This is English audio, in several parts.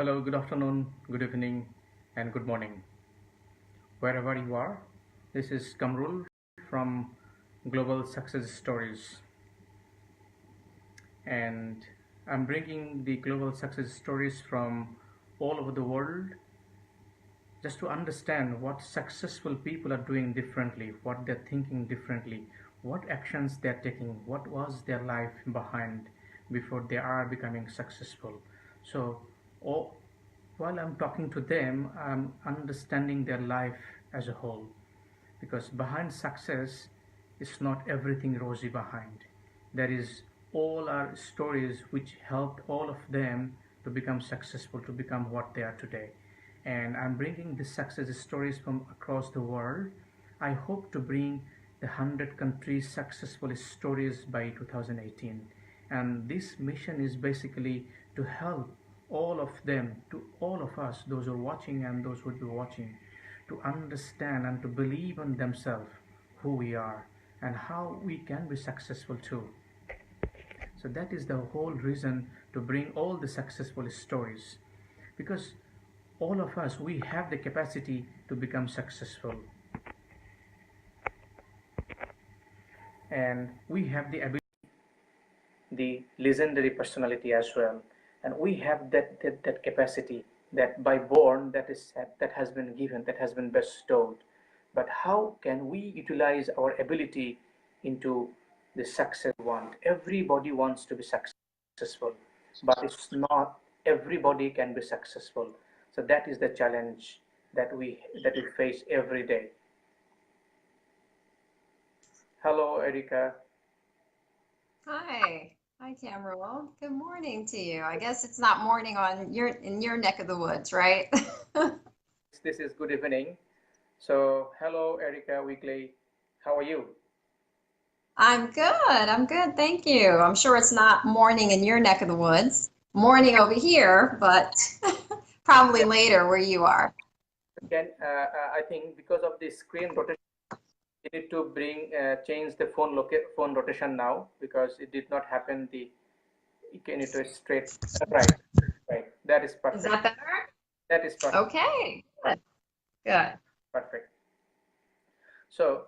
Hello, good afternoon, good evening, and good morning. Wherever you are, this is Kamrul from Global Success Stories, and I'm bringing the global success stories from all over the world just to understand what successful people are doing differently, what they're thinking differently, what actions they're taking, what was their life behind before they are becoming successful. So, all, while I'm talking to them, I'm understanding their life as a whole, because behind success is not everything rosy behind. There is all our stories which helped all of them to become successful, to become what they are today. And I'm bringing the success stories from across the world. I hope to bring the 100 countries successful stories by 2018. And this mission is basically to help all of them, to all of us, those who are watching and those who will be watching, to understand and to believe in themselves who we are and how we can be successful too. So that is the whole reason to bring all the successful stories, because all of us, we have the capacity to become successful, and we have the ability, the legendary personality as well, and we have that capacity that by born, that has been given, that has been bestowed. But how can we utilize our ability into the success we want? Everybody wants to be successful, but it's not everybody can be successful. So that is the challenge that we face every day. Hello, Erika. Hi. Hi, Tamara. Good morning to you. I guess it's not morning on your neck of the woods, right? This is good evening. So, hello, Erika Weekly. How are you? I'm good. I'm good. Thank you. I'm sure it's not morning in your neck of the woods. Morning over here, but probably Yeah, later where you are. I think because of the screen rotation, you need to change the phone rotation now, because it did not happen. You can it was straight. Right, right. That is Is perfect. that better? That is perfect. Okay. Good. Good. Perfect. So,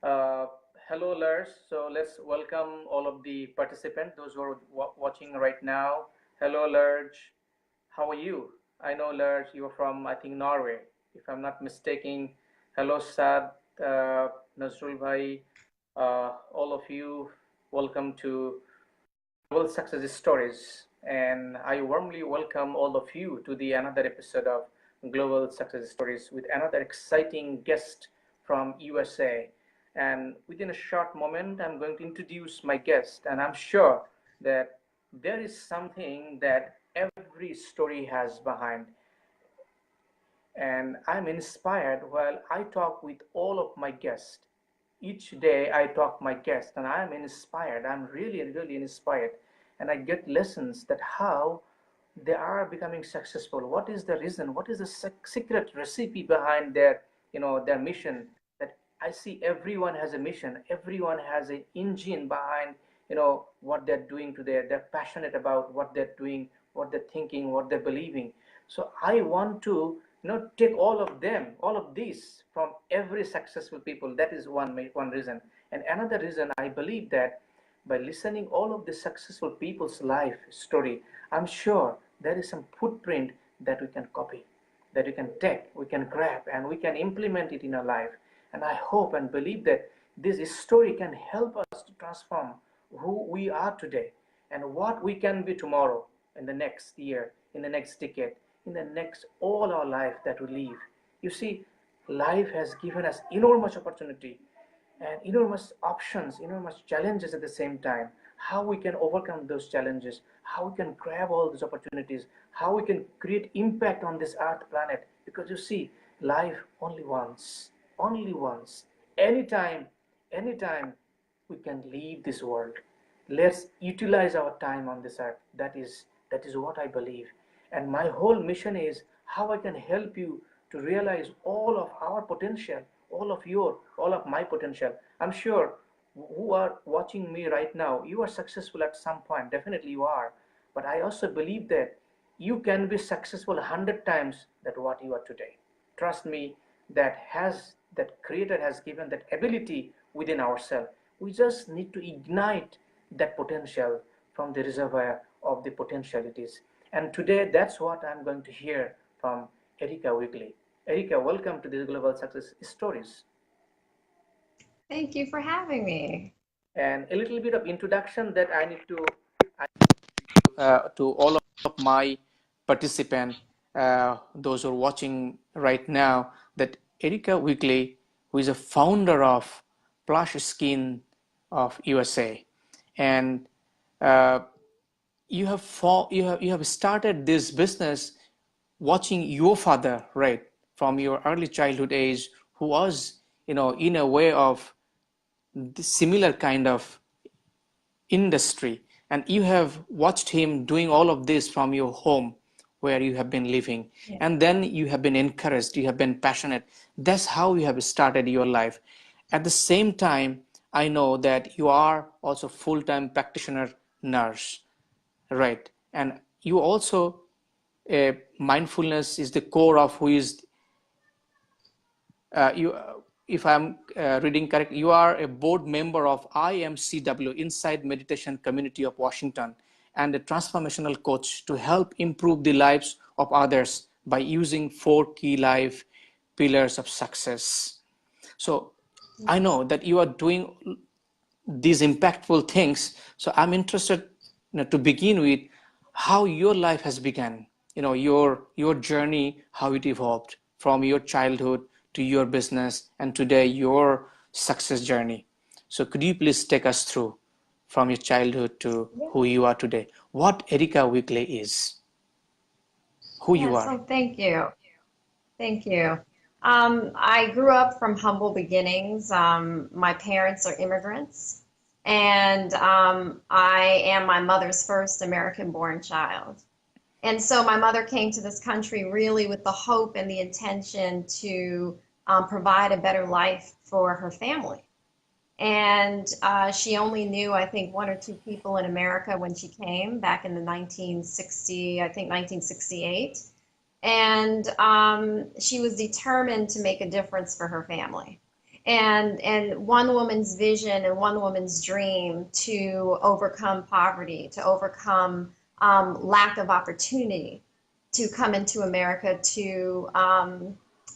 uh, hello, Lars. So let's welcome all of the participants, those who are watching right now. Hello, Lars. How are you? I know, Lars, you're from, I think, Norway, if I'm not mistaken. Hello, Sad, Nazrul Bhai, all of you. Welcome to Global Success Stories. And I warmly welcome all of you to the another episode of Global Success Stories with another exciting guest from USA. And within a short moment, I'm going to introduce my guest, and I'm sure that there is something that every story has behind. And I'm inspired while I talk with all of my guests. Each day I talk my guests, and I'm inspired. I'm really, really inspired, and I get lessons that how they are becoming successful. What is the reason? What is the secret recipe behind their mission? That I see everyone has a mission. Everyone has an engine behind what they're doing today. They're passionate about what they're doing, what they're thinking, what they're believing. So I want to take all of them, all of these from every successful people. That is one reason. And another reason, I believe that by listening all of the successful people's life story, I'm sure there is some footprint that we can copy, that we can take, we can grab, and we can implement it in our life. And I hope and believe that this story can help us to transform who we are today and what we can be tomorrow, in the next year, in the next decade, in the next all our life that we live. You see, life has given us enormous opportunity and enormous options, enormous challenges at the same time. How we can overcome those challenges, how we can grab all these opportunities, how we can create impact on this earth planet. Because you see, life only once, anytime, anytime we can leave this world. Let's utilize our time on this earth. That is what I believe. And my whole mission is how I can help you to realize all of our potential, all of my potential. I'm sure who are watching me right now, you are successful at some point. Definitely you are. But I also believe that You can be successful 100 times that what you are today. Trust me, that creator has given that ability within ourselves. We just need to ignite that potential from the reservoir of the potentialities. And today, that's what I'm going to hear from Erica Wigley. Erica, welcome to the Global Success Stories. Thank you for having me. And a little bit of introduction that I need to all of my participants, those who are watching right now, that Erica Wigley, who is a founder of Plush Skin of USA, and uh, you have started this business watching your father, right, from your early childhood age, who was, in a way of similar kind of industry, and you have watched him doing all of this from your home where you have been living, Yeah. and then you have been encouraged, you have been passionate. That's how you have started your life. At the same time, I know that you are also full-time practitioner nurse, right? And you also, mindfulness is the core of who is you, if I'm reading correct, you are a board member of IMCW, Inside Meditation Community of Washington, and a transformational coach to help improve the lives of others by using 4 key life pillars of success. So I know that you are doing these impactful things. So I'm interested, to begin with, how your life has begun. Your journey, how it evolved from your childhood to your business, and today your success journey. So could you please take us through from your childhood to Yeah. who you are today? What Erica Wigley is, who Yeah, you are. so thank you. Thank you. I grew up from humble beginnings. My parents are immigrants, and I am my mother's first American-born child. And so my mother came to this country really with the hope and the intention to provide a better life for her family. And she only knew, I think, one or two people in America when she came back in the 1960, I think 1968. And she was determined to make a difference for her family. And one woman's vision and one woman's dream to overcome poverty, to overcome lack of opportunity, to come into America to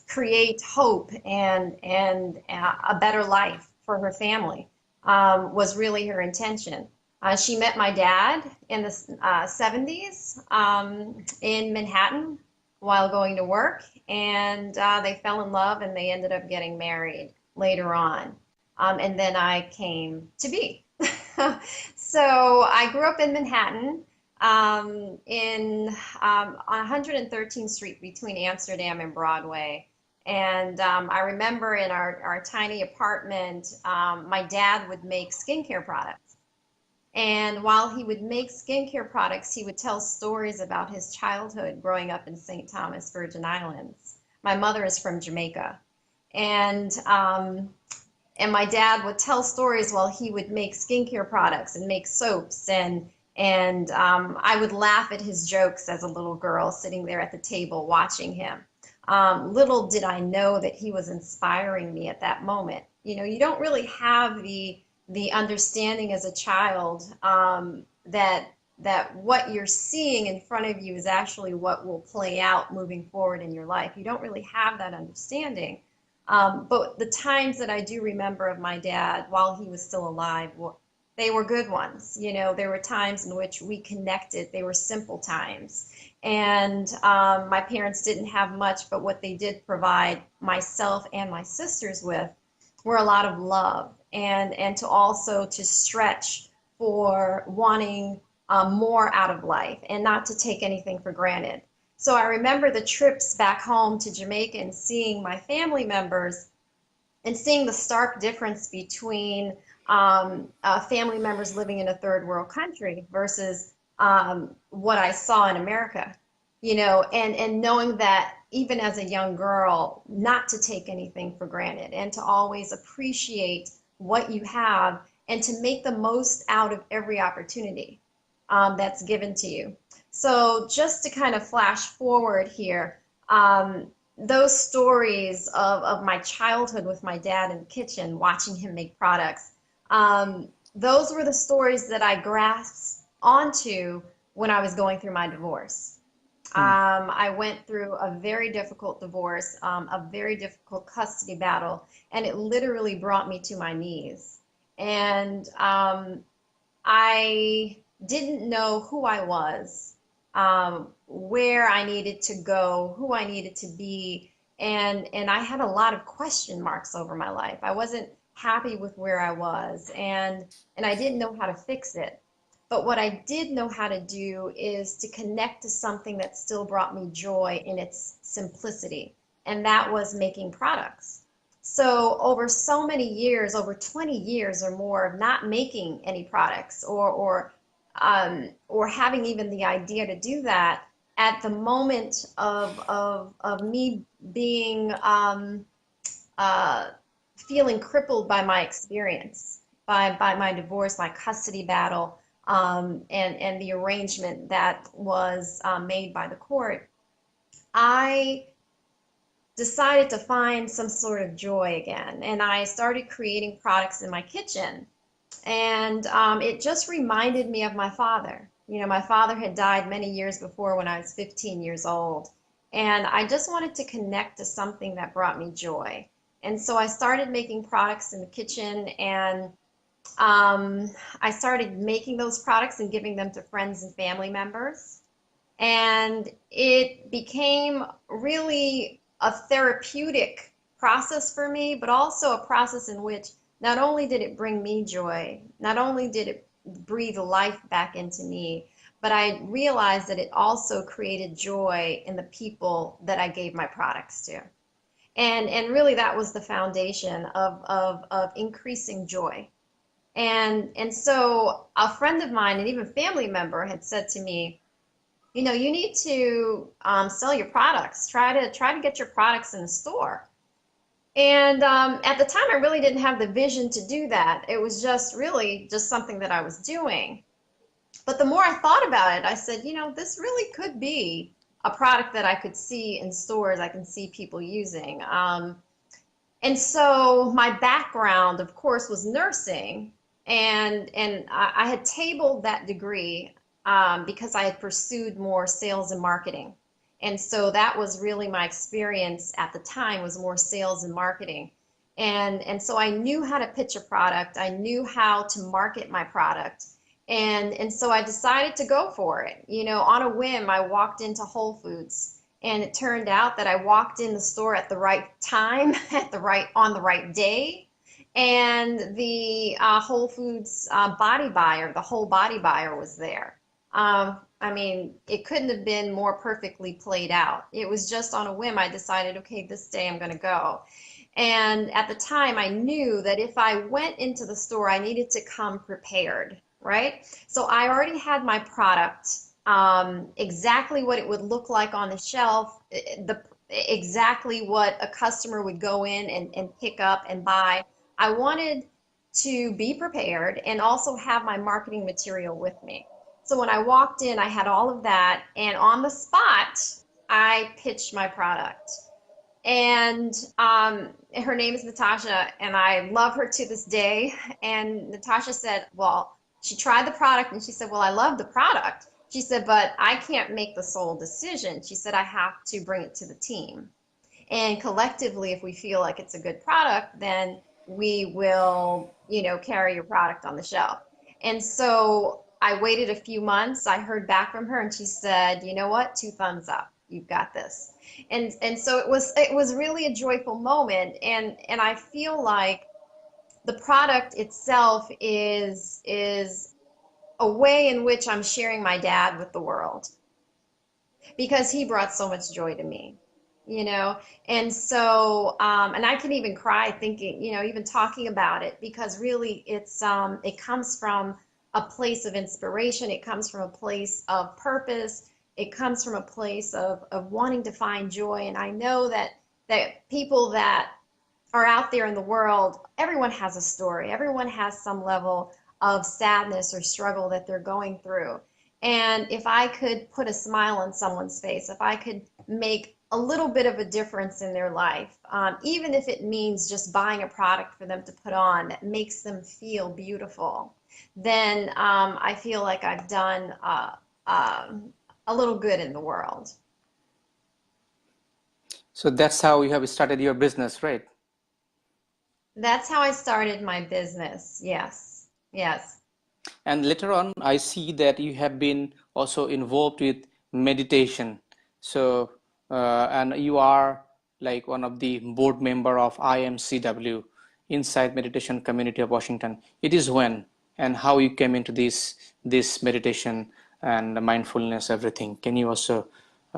create hope and a better life for her family was really her intention. She met my dad in the 70s in Manhattan while going to work, and they fell in love and they ended up getting married later on. And then I came to be. So I grew up in Manhattan in on 113th Street between Amsterdam and Broadway. And I remember in our tiny apartment, my dad would make skincare products. And while he would make skincare products, he would tell stories about his childhood growing up in St. Thomas, Virgin Islands. My mother is from Jamaica. And my dad would tell stories while he would make skincare products and make soaps, and I would laugh at his jokes as a little girl sitting there at the table watching him. Little did I know that he was inspiring me at that moment. You don't really have the understanding as a child that what you're seeing in front of you is actually what will play out moving forward in your life. You don't really have that understanding. But the times that I do remember of my dad while he was still alive, they were good ones. There were times in which we connected. They were simple times. And my parents didn't have much, but what they did provide myself and my sisters with were a lot of love, and to also to stretch for wanting more out of life and not to take anything for granted. So I remember the trips back home to Jamaica and seeing my family members and seeing the stark difference between family members living in a third world country versus what I saw in America, and knowing that even as a young girl, not to take anything for granted and to always appreciate what you have and to make the most out of every opportunity that's given to you. So just to kind of flash forward here, um, those stories of my childhood with my dad in the kitchen, watching him make products, those were the stories that I grasped onto when I was going through my divorce. Hmm. I went through a very difficult divorce, a very difficult custody battle, and it literally brought me to my knees. And I didn't know who I was, where I needed to go, who I needed to be, and I had a lot of question marks over my life. I wasn't happy with where I was, and I didn't know how to fix it. But what I did know how to do is to connect to something that still brought me joy in its simplicity, and that was making products. So over so many years, over 20 years or more of not making any products or having even the idea to do that, at the moment of me being uh, feeling crippled by my experience, by my divorce, my custody battle, and the arrangement that was made by the court, I decided to find some sort of joy again. And I started creating products in my kitchen. And it just reminded me of my father. You know, my father had died many years before when I was 15 years old. And I just wanted to connect to something that brought me joy. And so I started making products in the kitchen, and um, I started making those products and giving them to friends and family members. And it became really a therapeutic process for me, but also a process in which not only did it bring me joy, not only did it breathe life back into me, but I realized that it also created joy in the people that I gave my products to. And really that was the foundation of increasing joy. And so a friend of mine and even family member had said to me, you know, you need to sell your products. Try to get your products in the store. And at the time, I really didn't have the vision to do that. It was just really just something that I was doing. But the more I thought about it, I said, you know, this really could be a product that I could see in stores. I can see people using. And so my background, of course, was nursing, and I had tabled that degree because I had pursued more sales and marketing. And so that was really my experience at the time, was more sales and marketing. And so I knew how to pitch a product. I knew how to market my product. And so I decided to go for it. You know, on a whim, I walked into Whole Foods, and it turned out that I walked in the store at the right time, at the right on the right day, and the Whole Foods body buyer, the whole body buyer was there. I mean, it couldn't have been more perfectly played out. It was just on a whim. I decided, okay, this day I'm going to go. And at the time, I knew that if I went into the store, I needed to come prepared, right? So I already had my product, exactly what it would look like on the shelf, exactly what a customer would go in and pick up and buy. I wanted to be prepared and also have my marketing material with me. So when I walked in, I had all of that, and on the spot, I pitched my product. And her name is Natasha, and I love her to this day. And Natasha said, well, she tried the product and she said, well, I love the product. She said, but I can't make the sole decision. She said, I have to bring it to the team. And collectively, if we feel like it's a good product, then we will, you know, carry your product on the shelf. And so I waited a few months. I heard back from her, and she said, you know what? Two thumbs up. You've got this. And so it was really a joyful moment. And I feel like the product itself is a way in which I'm sharing my dad with the world, because he brought so much joy to me, you know. And so and I can even cry thinking, you know, even talking about it, because really it comes from a place of inspiration. It comes from a place of purpose. It comes from a place of wanting to find joy. And I know that people that are out there in the world, everyone has a story. Everyone has some level of sadness or struggle that they're going through. And if I could put a smile on someone's face, if I could make a little bit of a difference in their life, even if it means just buying a product for them to put on that makes them feel beautiful, then I feel like I've done a little good in the world. So that's how you have started your business, right? That's how I started my business. Yes. Yes. And later on, I see that you have been also involved with meditation. So, and you are like one of the board member of IMCW, Inside Meditation Community of Washington. It is when and how you came into this meditation and mindfulness, everything. Can you also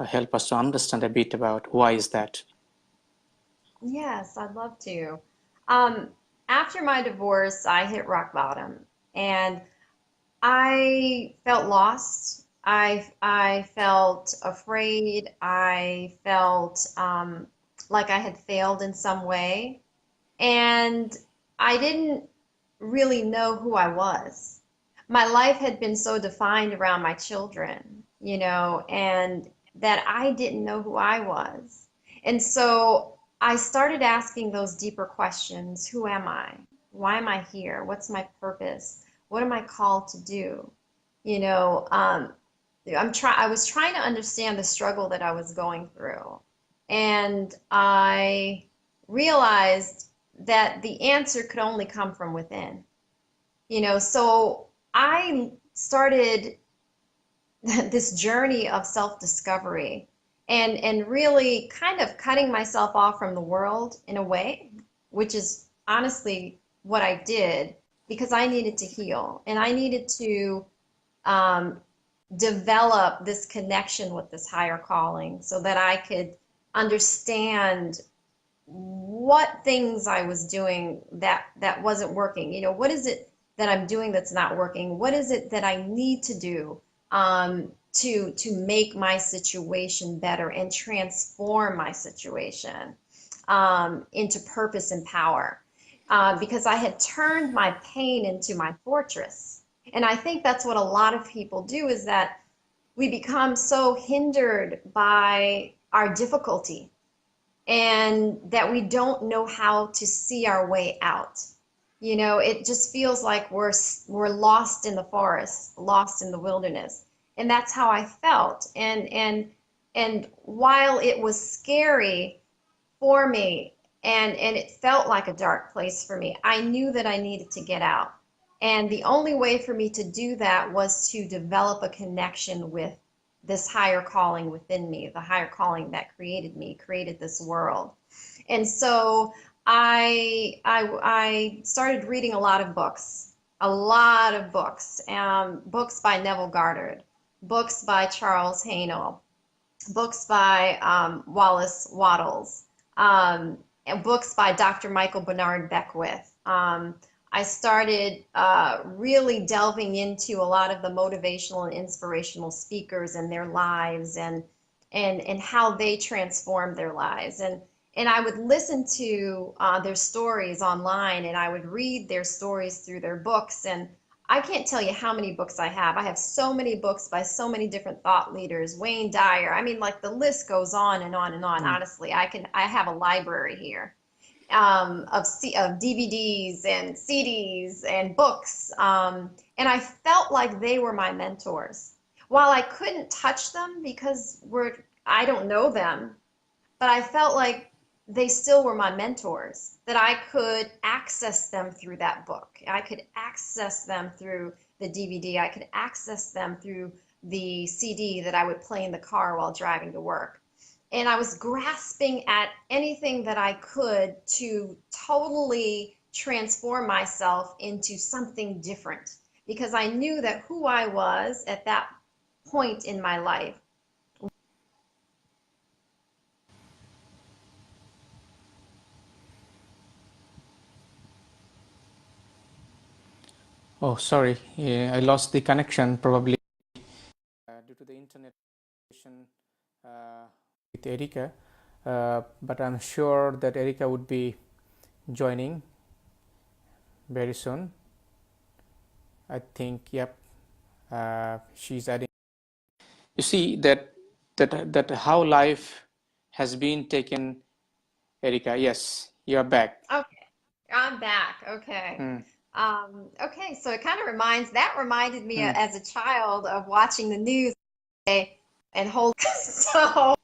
help us to understand a bit about why is that? Yes, I'd love to. Um, After my divorce, I hit rock bottom and I felt lost. I felt afraid. I felt like I had failed in some way. And I didn't really know who I was. My life had been so defined around my children, and that I didn't know who I was. And so I started asking those deeper questions. Who am I? Why am I here? What's my purpose? What am I called to do? You know, um, I was trying to understand the struggle that I was going through. And I realized that the answer could only come from within. So I started this journey of self-discovery and really kind of cutting myself off from the world in a way, which is honestly what I did because I needed to heal and I needed to um, develop this connection with this higher calling so that I could understand what things I was doing that wasn't working. What is it that I'm doing that's not working? What is it that I need to do to make my situation better and transform my situation into purpose and power? Because I had turned my pain into my fortress. And I think that's what a lot of people do is that we become so hindered by our difficulty and that we don't know how to see our way out. It just feels like we're lost in the forest, lost in the wilderness. And that's how I felt. And while it was scary for me and it felt like a dark place for me, I knew that I needed to get out. And the only way for me to do that was to develop a connection with this higher calling within me, the higher calling that created me, created this world. And so I started reading a lot of books, books by Neville Goddard, books by Charles Haanel, books by Wallace Wattles, and books by Dr. Michael Bernard Beckwith. I started really delving into a lot of the motivational and inspirational speakers and their lives and how they transformed their lives. And I would listen to their stories online and I would read their stories through their books. And I can't tell you how many books I have. I have so many books by so many different thought leaders, Wayne Dyer. I mean, like the list goes on and on and on. Mm. Honestly, I have a library here of DVDs and CDs and books. And I felt like they were my mentors. While I couldn't touch them because I don't know them, but I felt like they still were my mentors, that I could access them through that book. I could access them through the DVD. I could access them through the CD that I would play in the car while driving to work. And I was grasping at anything that I could to totally transform myself into something different because I knew that who I was at that point in my life. Oh, sorry, yeah, I lost the connection probably due to the internet connection, with Erika. But I'm sure that Erika would be joining very soon. I think, yep, she's adding. You see that how life has been taken, Erika. Yes, you're back. Okay, I'm back. Okay. Hmm. Okay, so it kind of reminded me Hmm. as a child of watching the news and hold. So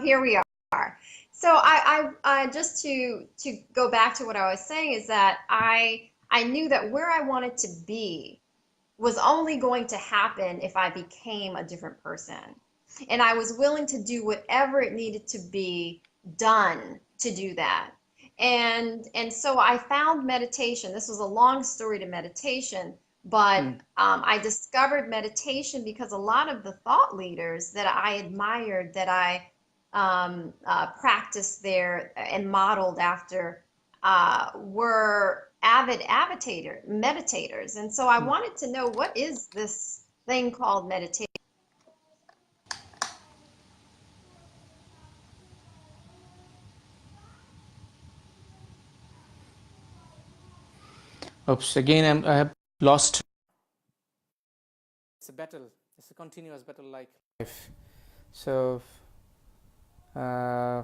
here we are. So I just to go back to what I was saying is that I knew that where I wanted to be was only going to happen if I became a different person. And I was willing to do whatever it needed to be done to do that. And so I found meditation. This was a long story to meditation, but Hmm. I discovered meditation because a lot of the thought leaders that I admired, that I practiced there and modeled after, were avid meditators. And so I Hmm. wanted to know, what is this thing called meditation? Oops, again I have lost. It's a battle. It's a continuous battle like life. So uh,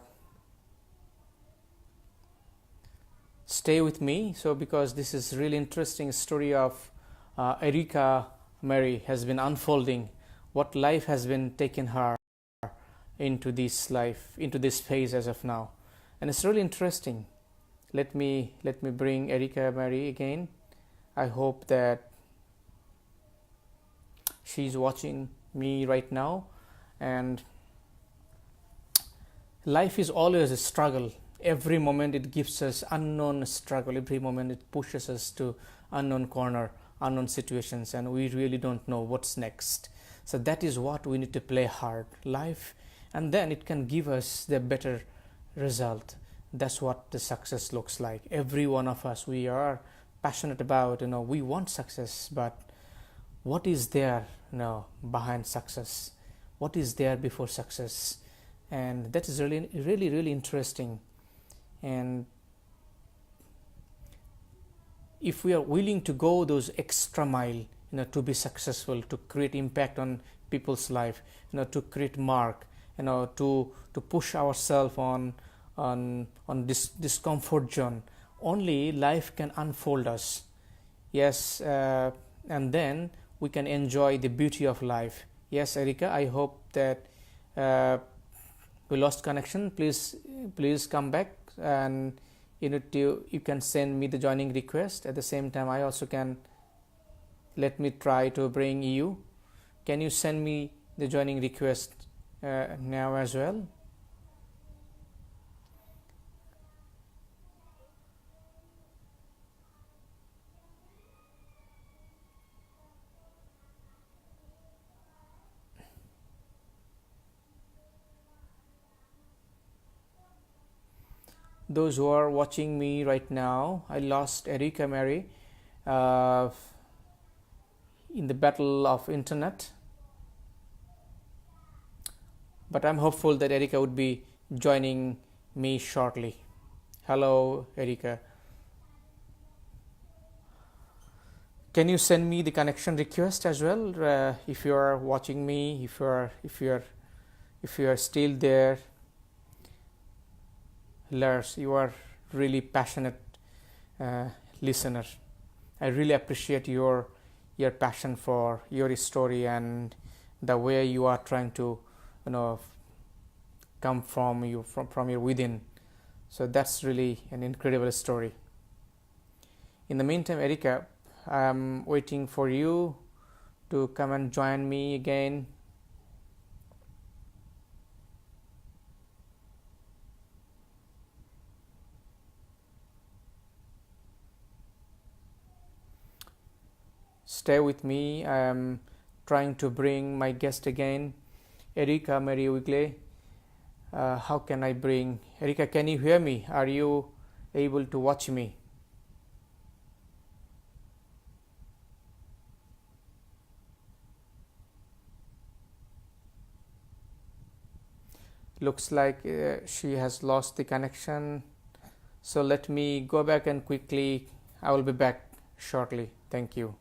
stay with me. So because this is really interesting story of Erika Mary has been unfolding, what life has been taken her into this life, into this phase as of now, and it's really interesting. Let me bring Erika Mary again. I hope that she's watching me right now. And life is always a struggle. Every moment it gives us unknown struggle. Every moment it pushes us to unknown corner, unknown situations, and we really don't know what's next. So that is what we need to play hard life, and then it can give us the better result. That's what the success looks like. Every one of us, we are passionate about, we want success, but what is there, behind success? What is there before success? And that is really really really interesting. And if we are willing to go those extra mile, to be successful, to create impact on people's life, to create mark, to push ourselves on this comfort zone, only life can unfold us. Yes. And then we can enjoy the beauty of life. Yes, Erika, I hope that uh, we lost connection. Please come back, and you can send me the joining request. At the same time, I also can, let me try to bring you. Can you send me the joining request now as well? Those who are watching me right now, I lost Erika Mary uh, in the battle of internet, but I'm hopeful that Erika would be joining me shortly. Hello, Erika. Can you send me the connection request as well? If you are watching me, if you are still there, Lars, you are really passionate uh, listener. I really appreciate your passion for your story and the way you are trying to, come from your within. So that's really an incredible story. In the meantime, Erika, I'm waiting for you to come and join me again. Stay with me. I'm trying to bring my guest again, Erika Mary Wigley. How can I bring Erika? Can you hear me? Are you able to watch me? Looks like she has lost the connection. So let me go back and quickly, I will be back shortly. Thank you.